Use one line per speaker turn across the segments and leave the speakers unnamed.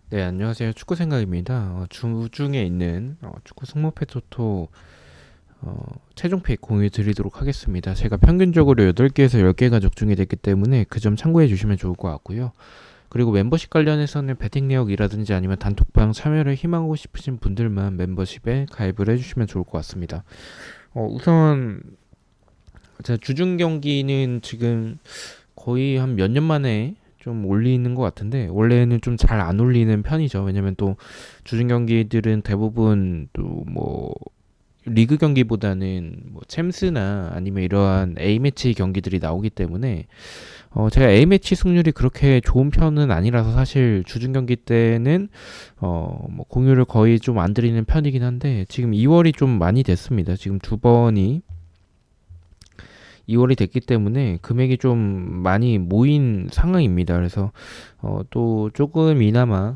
네, 안녕하세요. 축구 생각입니다. 주중에 있는 축구 승무패 토토 최종 픽 공유 드리도록 하겠습니다. 제가 평균적으로 8개에서 10개가 적중이 됐기 때문에 그 점 참고해 주시면 좋을 것 같고요. 그리고 멤버십 관련해서는 배팅 내역이라든지 아니면 단톡방 참여를 희망하고 싶으신 분들만 멤버십에 가입을 해주시면 좋을 것 같습니다. 우선 제가 주중 경기는 지금 거의 한 몇 년 만에 좀 올리는 것 같은데 원래는 좀 잘 안 올리는 편이죠. 왜냐면 또 주중 경기들은 대부분 또 뭐 리그 경기보다는 뭐 챔스나 아니면 이러한 A매치 경기들이 나오기 때문에 제가 A매치 승률이 그렇게 좋은 편은 아니라서 사실 주중 경기 때는 뭐 공유를 거의 좀 안 드리는 편이긴 한데 지금 2월이 좀 많이 됐습니다. 지금 두 번이 2월이 됐기 때문에 금액이 좀 많이 모인 상황입니다. 그래서 또 조금이나마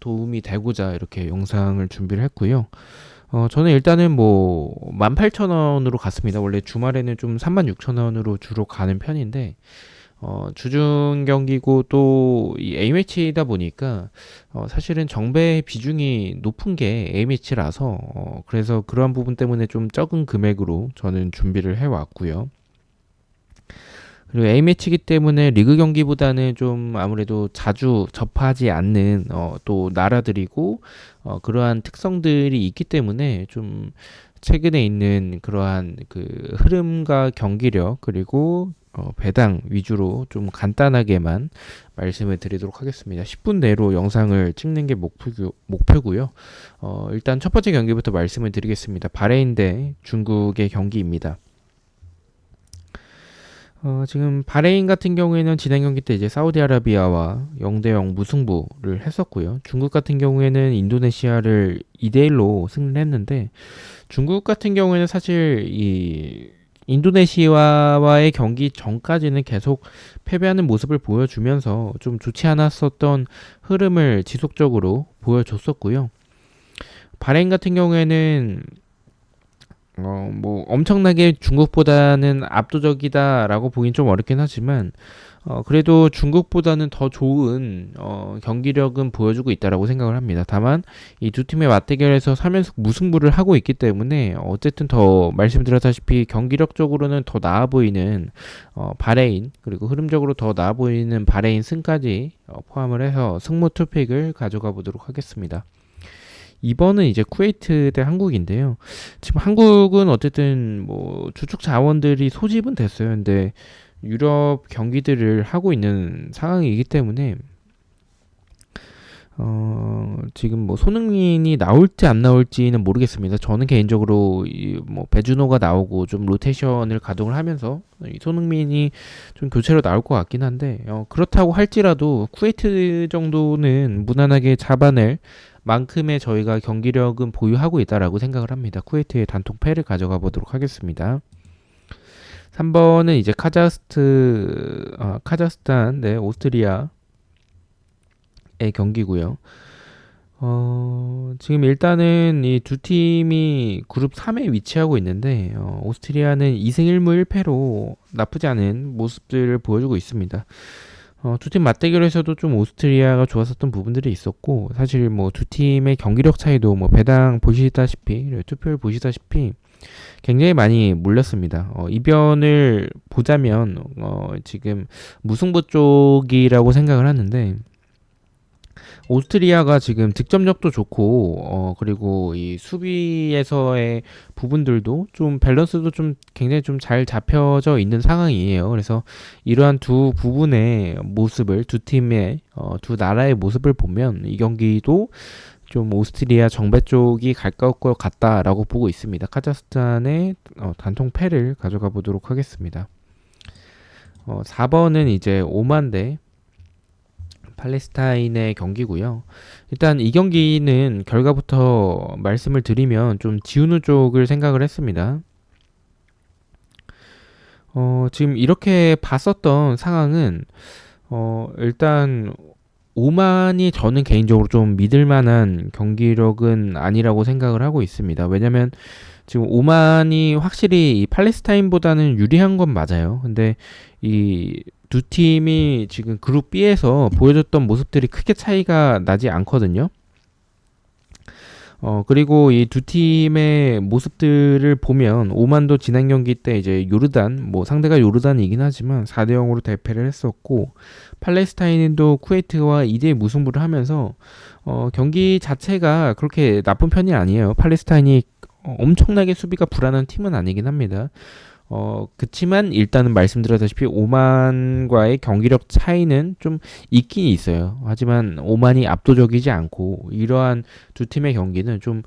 도움이 되고자 이렇게 영상을 준비를 했고요. 저는 일단은 뭐 18,000원으로 갔습니다. 원래 주말에는 좀 36,000원으로 주로 가는 편인데 주중 경기고 또 이 A매치다 보니까 사실은 정배 비중이 높은 게 A매치라서 그래서 그러한 부분 때문에 좀 적은 금액으로 저는 준비를 해왔고요. 그리고 A매치이기 때문에 리그 경기보다는 좀 아무래도 자주 접하지 않는 또 나라들이고 그러한 특성들이 있기 때문에 좀 최근에 있는 그러한 그 흐름과 경기력 그리고 배당 위주로 좀 간단하게만 말씀을 드리도록 하겠습니다. 10분 내로 영상을 찍는 게 목표고요. 일단 첫 번째 경기부터 말씀을 드리겠습니다. 바레인 대 중국의 경기입니다. 지금 바레인 같은 경우에는 지난 경기 때 이제 사우디아라비아와 0대0 무승부를 했었고요. 중국 같은 경우에는 인도네시아를 2대1로 승리를 했는데 중국 같은 경우에는 사실 이 인도네시아와의 경기 전까지는 계속 패배하는 모습을 보여주면서 좀 좋지 않았었던 흐름을 지속적으로 보여줬었고요. 바레인 같은 경우에는 뭐 엄청나게 중국보다는 압도적이다라고 보긴 좀 어렵긴 하지만 그래도 중국보다는 더 좋은 경기력은 보여주고 있다라고 생각을 합니다. 다만 이 두 팀의 맞대결에서 3연속 무승부를 하고 있기 때문에 어쨌든 더 말씀드렸다시피 경기력적으로는 더 나아 보이는 바레인 그리고 흐름적으로 더 나아 보이는 바레인 승까지 포함을 해서 승무 투픽을 가져가 보도록 하겠습니다. 2번은 이제 쿠웨이트 대 한국인데요. 지금 한국은 어쨌든 뭐 주축 자원들이 소집은 됐어요. 근데 유럽 경기들을 하고 있는 상황이기 때문에 지금 뭐 손흥민이 나올지 안 나올지는 모르겠습니다. 저는 개인적으로 뭐 배준호가 나오고 좀 로테이션을 가동을 하면서 이 손흥민이 좀 교체로 나올 것 같긴 한데 그렇다고 할지라도 쿠웨이트 정도는 무난하게 잡아낼 만큼의 저희가 경기력은 보유하고 있다라고 생각을 합니다. 쿠웨이트의 단통 패를 가져가 보도록 하겠습니다. 3번은 이제 카자흐스탄 네 오스트리아의 경기고요. 지금 일단은 이 두 팀이 그룹 3에 위치하고 있는데 오스트리아는 2승 1무 1패로 나쁘지 않은 모습들을 보여주고 있습니다. 두 팀 맞대결에서도 좀 오스트리아가 좋았었던 부분들이 있었고 사실 뭐 두 팀의 경기력 차이도 뭐 배당 보시다시피 투표를 보시다시피 굉장히 많이 몰렸습니다. 이변을 보자면 지금 무승부 쪽이라고 생각을 하는데 오스트리아가 지금 득점력도 좋고 그리고 이 수비에서의 부분들도 좀 밸런스도 좀 굉장히 좀 잘 잡혀져 있는 상황이에요. 그래서 이러한 두 부분의 모습을 두 팀의 두 나라의 모습을 보면 이 경기도 좀 오스트리아 정배 쪽이 가까울 것 같다라고 보고 있습니다. 카자흐스탄의 단통 패를 가져가 보도록 하겠습니다. 4번은 이제 오만 대 팔레스타인의 경기고요. 일단 이 경기는 결과부터 말씀을 드리면 좀 지우누 쪽을 생각을 했습니다. 지금 이렇게 봤었던 상황은 일단 오만이 저는 개인적으로 좀 믿을 만한 경기력은 아니라고 생각을 하고 있습니다. 왜냐면 지금 오만이 확실히 이 팔레스타인보다는 유리한 건 맞아요. 근데 이 두 팀이 지금 그룹 B에서 보여줬던 모습들이 크게 차이가 나지 않거든요. 그리고 이 두 팀의 모습들을 보면 오만도 지난 경기 때 이제 요르단, 뭐 상대가 요르단이긴 하지만 4대 0으로 대패를 했었고, 팔레스타인도 쿠웨이트와 2대 무승부를 하면서 경기 자체가 그렇게 나쁜 편이 아니에요. 팔레스타인이 엄청나게 수비가 불안한 팀은 아니긴 합니다. 그치만 일단은 말씀드렸다시피 오만과의 경기력 차이는 좀 있긴 있어요. 하지만 오만이 압도적이지 않고 이러한 두 팀의 경기는 좀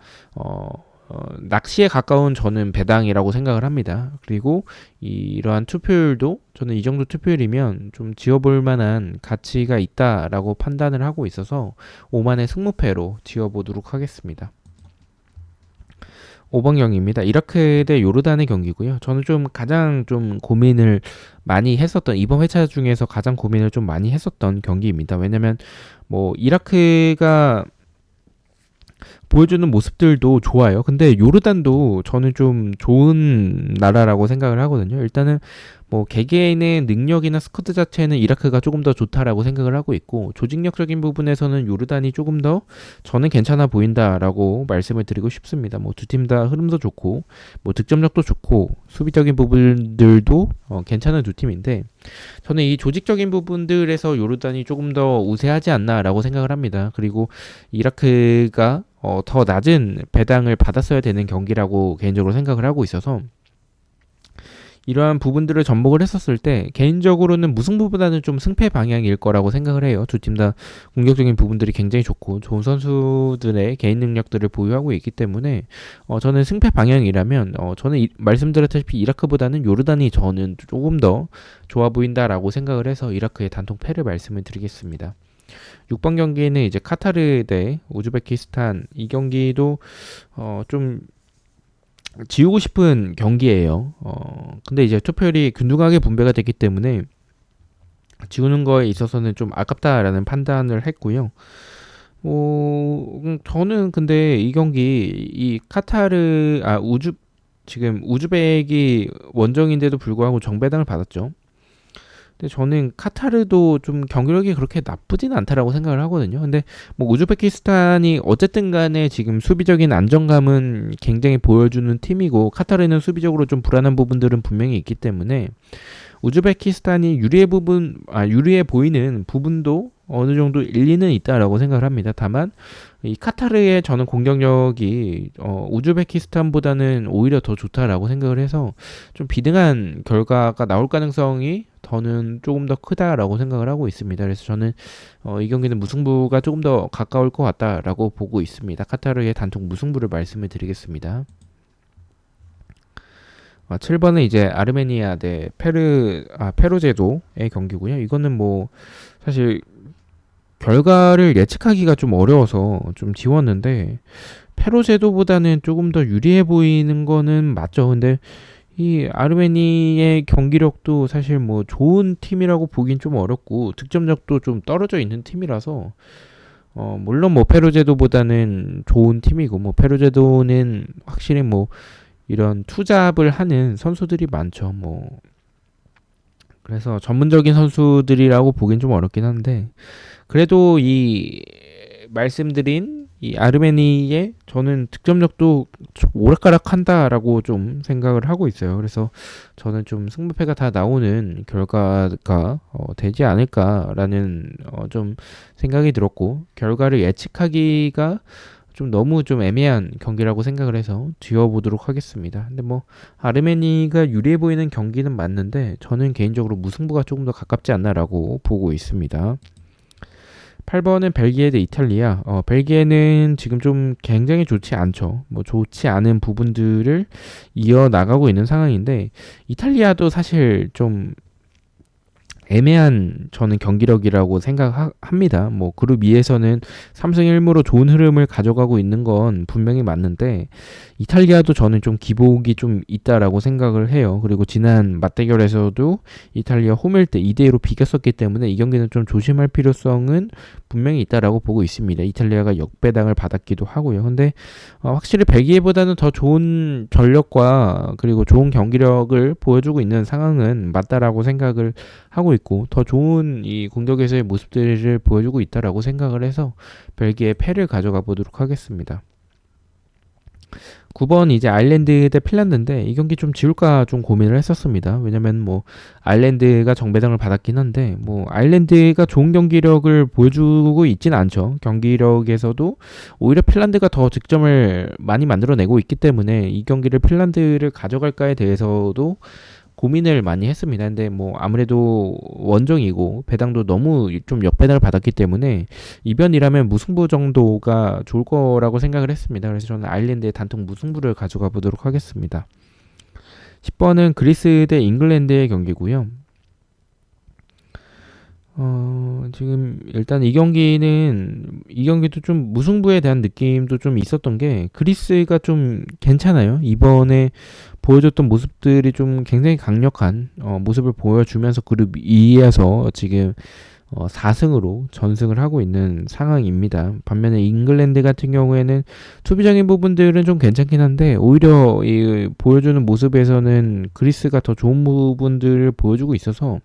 낚시에 가까운 저는 배당이라고 생각을 합니다. 그리고 이러한 투표율도 저는 이 정도 투표율이면 좀 지어볼 만한 가치가 있다라고 판단을 하고 있어서 오만의 승무패로 지어보도록 하겠습니다. 5번 경기입니다. 이라크 대 요르단의 경기고요. 저는 좀 가장 좀 고민을 많이 했었던, 이번 회차 중에서 가장 고민을 좀 많이 했었던 경기입니다. 왜냐면 뭐 이라크가 보여주는 모습들도 좋아요. 근데 요르단도 저는 좀 좋은 나라라고 생각을 하거든요. 일단은 뭐 개개인의 능력이나 스쿼드 자체는 이라크가 조금 더 좋다라고 생각을 하고 있고, 조직력적인 부분에서는 요르단이 조금 더 저는 괜찮아 보인다라고 말씀을 드리고 싶습니다. 뭐 두 팀 다 흐름도 좋고 뭐 득점력도 좋고 수비적인 부분들도 괜찮은 두 팀인데, 저는 이 조직적인 부분들에서 요르단이 조금 더 우세하지 않나라고 생각을 합니다. 그리고 이라크가 더 낮은 배당을 받았어야 되는 경기라고 개인적으로 생각을 하고 있어서, 이러한 부분들을 접목을 했었을 때 개인적으로는 무승부보다는 좀 승패 방향일 거라고 생각을 해요. 두 팀 다 공격적인 부분들이 굉장히 좋고 좋은 선수들의 개인 능력들을 보유하고 있기 때문에 저는 승패 방향이라면 저는 말씀드렸다시피 이라크보다는 요르단이 저는 조금 더 좋아 보인다라고 생각을 해서 이라크의 단통 패를 말씀을 드리겠습니다. 6번 경기는 이제 카타르 대 우즈베키스탄, 이 경기도 좀 지우고 싶은 경기예요. 근데 이제 투표율이 균등하게 분배가 됐기 때문에 지우는 거에 있어서는 좀 아깝다라는 판단을 했고요. 저는 근데 이 경기, 이 카타르, 지금 우즈벡이 원정인데도 불구하고 정배당을 받았죠. 근데 저는 카타르도 좀 경기력이 그렇게 나쁘진 않다라고 생각을 하거든요. 근데 뭐 우즈베키스탄이 어쨌든 간에 지금 수비적인 안정감은 굉장히 보여주는 팀이고, 카타르는 수비적으로 좀 불안한 부분들은 분명히 있기 때문에 우즈베키스탄이 유리해 보이는 부분도 어느 정도 일리는 있다라고 생각을 합니다. 다만 이 카타르의 저는 공격력이 우즈베키스탄보다는 오히려 더 좋다라고 생각을 해서 좀 비등한 결과가 나올 가능성이 저는 조금 더 크다라고 생각을 하고 있습니다. 그래서 저는 이 경기는 무승부가 조금 더 가까울 것 같다라고 보고 있습니다. 카타르의 단통 무승부를 말씀을 드리겠습니다. 7번은 이제 아르메니아 대 페루제도의 경기고요. 이거는 뭐 사실 결과를 예측하기가 좀 어려워서 좀 지웠는데, 페루제도보다는 조금 더 유리해 보이는 거는 맞죠. 근데 이 아르메니의 경기력도 사실 뭐 좋은 팀이라고 보긴 좀 어렵고 득점력도 좀 떨어져 있는 팀이라서 물론 뭐 페루제도보다는 좋은 팀이고, 뭐 페루제도는 확실히 뭐 이런 투잡을 하는 선수들이 많죠. 뭐 그래서 전문적인 선수들이라고 보긴 좀 어렵긴 한데, 그래도 이 말씀드린 이 아르메니의 저는 득점력도 좀 오락가락한다라고 좀 생각을 하고 있어요. 그래서 저는 좀 승부패가 다 나오는 결과가 되지 않을까라는 좀 생각이 들었고, 결과를 예측하기가 좀 너무 좀 애매한 경기라고 생각을 해서 지워보도록 하겠습니다. 근데 뭐 아르메니가 유리해 보이는 경기는 맞는데 저는 개인적으로 무승부가 조금 더 가깝지 않나라고 보고 있습니다. 8번은 벨기에 대 이탈리아. 벨기에는 지금 좀 굉장히 좋지 않죠. 뭐 좋지 않은 부분들을 이어나가고 있는 상황인데, 이탈리아도 사실 좀 애매한 저는 경기력이라고 생각합니다. 뭐 그룹 2에서는 3승 1무로 좋은 흐름을 가져가고 있는 건 분명히 맞는데, 이탈리아도 저는 좀 기복이 좀 있다라고 생각을 해요. 그리고 지난 맞대결에서도 이탈리아 홈일 때 2대2로 비겼었기 때문에 이 경기는 좀 조심할 필요성은 분명히 있다라고 보고 있습니다. 이탈리아가 역배당을 받았기도 하고요. 근데 확실히 벨기에보다는 더 좋은 전력과 그리고 좋은 경기력을 보여주고 있는 상황은 맞다라고 생각을 하고 있고 더 좋은 이 공격에서의 모습들을 보여주고 있다라고 생각을 해서 벨기에 패를 가져가 보도록 하겠습니다. 9번 이제 아일랜드 대 핀란드인데 이 경기 좀 지울까 좀 고민을 했었습니다. 왜냐면 뭐 아일랜드가 정배당을 받았긴 한데 뭐 아일랜드가 좋은 경기력을 보여주고 있진 않죠. 경기력에서도 오히려 핀란드가 더 득점을 많이 만들어내고 있기 때문에 이 경기를 핀란드를 가져갈까에 대해서도 고민을 많이 했습니다. 근데 뭐 아무래도 원정이고 배당도 너무 좀 역배당을 받았기 때문에 이변이라면 무승부 정도가 좋을 거라고 생각을 했습니다. 그래서 저는 아일랜드의 단통 무승부를 가져가 보도록 하겠습니다. 10번은 그리스 대 잉글랜드의 경기고요. 지금 일단 이 경기도 좀 무승부에 대한 느낌도 좀 있었던 게 그리스가 좀 괜찮아요. 이번에 보여줬던 모습들이 좀 굉장히 강력한 모습을 보여주면서 그룹 2에서 지금 4승으로 전승을 하고 있는 상황입니다. 반면에 잉글랜드 같은 경우에는 수비적인 부분들은 좀 괜찮긴 한데 오히려 이 보여주는 모습에서는 그리스가 더 좋은 부분들을 보여주고 있어서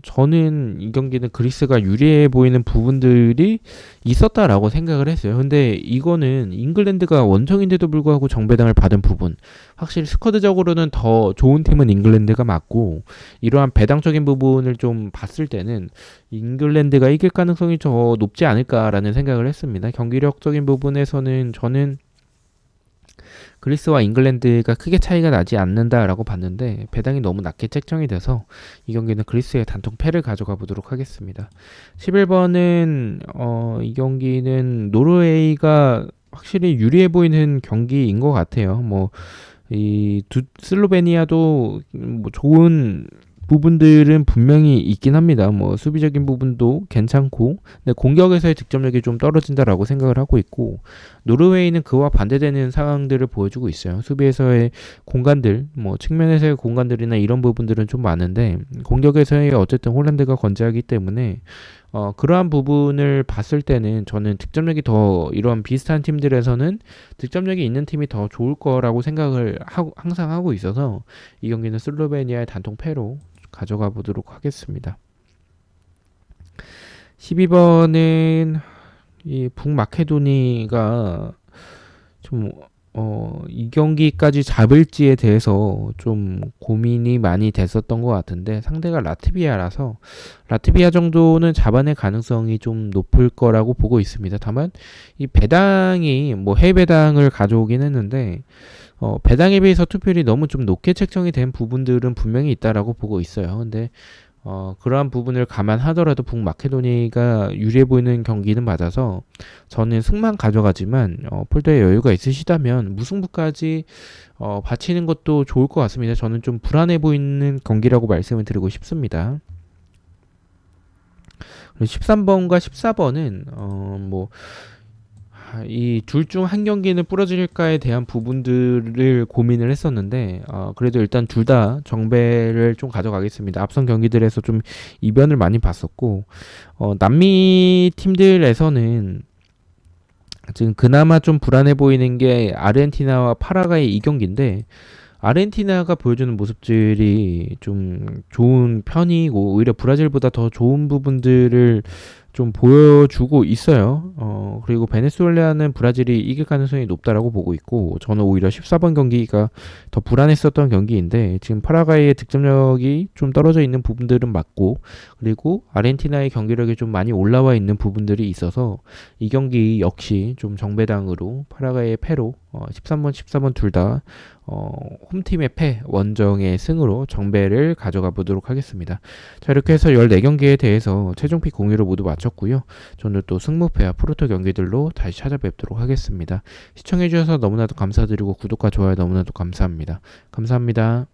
저는 이 경기는 그리스가 유리해 보이는 부분들이 있었다라고 생각을 했어요. 근데 이거는 잉글랜드가 원정인데도 불구하고 정배당을 받은 부분, 확실히 스쿼드적으로는 더 좋은 팀은 잉글랜드가 맞고, 이러한 배당적인 부분을 좀 봤을 때는 잉글랜드가 이길 가능성이 더 높지 않을까라는 생각을 했습니다. 경기력적인 부분에서는 저는 그리스와 잉글랜드가 크게 차이가 나지 않는다라고 봤는데 배당이 너무 낮게 책정이 돼서 이 경기는 그리스의 단통 패를 가져가 보도록 하겠습니다. 11번은 이 경기는 노르웨이가 확실히 유리해 보이는 경기인 것 같아요. 뭐 이 슬로베니아도 뭐 좋은 부분들은 분명히 있긴 합니다. 뭐 수비적인 부분도 괜찮고, 근데 공격에서의 득점력이 좀 떨어진다라고 생각을 하고 있고, 노르웨이는 그와 반대되는 상황들을 보여주고 있어요. 수비에서의 공간들, 뭐 측면에서의 공간들이나 이런 부분들은 좀 많은데 공격에서의 어쨌든 홀란드가 건재하기 때문에 그러한 부분을 봤을 때는 저는 득점력이 더 이런 비슷한 팀들에서는 득점력이 있는 팀이 더 좋을 거라고 생각을 항상 하고 있어서 이 경기는 슬로베니아의 단통 패로 가져가 보도록 하겠습니다. 12번은 이 북마케도니가 좀 이 경기까지 잡을지에 대해서 좀 고민이 많이 됐었던 것 같은데 상대가 라트비아라서 라트비아 정도는 잡아낼 가능성이 좀 높을 거라고 보고 있습니다. 다만 이 배당이 뭐 해외 배당을 가져오긴 했는데 배당에 비해서 투표율이 너무 좀 높게 책정이 된 부분들은 분명히 있다라고 보고 있어요. 근데 그러한 부분을 감안하더라도 북마케도니가 유리해 보이는 경기는 맞아서 저는 승만 가져가지만 폴더에 여유가 있으시다면 무승부까지 바치는 것도 좋을 것 같습니다. 저는 좀 불안해 보이는 경기라고 말씀을 드리고 싶습니다. 13번과 14번은 이 둘 중 한 경기는 부러질까에 대한 부분들을 고민을 했었는데 그래도 일단 둘 다 정배를 좀 가져가겠습니다. 앞선 경기들에서 좀 이변을 많이 봤었고 남미 팀들에서는 지금 그나마 좀 불안해 보이는 게 아르헨티나와 파라과이 이 경기인데 아르헨티나가 보여주는 모습들이 좀 좋은 편이고 오히려 브라질보다 더 좋은 부분들을 좀 보여주고 있어요. 그리고 베네수엘라는 브라질이 이길 가능성이 높다라고 보고 있고 저는 오히려 14번 경기가 더 불안했었던 경기인데 지금 파라과이의 득점력이 좀 떨어져 있는 부분들은 맞고 그리고 아르헨티나의 경기력이 좀 많이 올라와 있는 부분들이 있어서 이 경기 역시 좀 정배당으로 파라과이의 패로 13번, 14번 둘 다 홈팀의 패, 원정의 승으로 정배를 가져가 보도록 하겠습니다. 자, 이렇게 해서 14경기에 대해서 최종픽 공유를 모두 마쳤고요. 저는 또 승무패와 프로토 경기들로 다시 찾아뵙도록 하겠습니다. 시청해주셔서 너무나도 감사드리고 구독과 좋아요 너무나도 감사합니다. 감사합니다.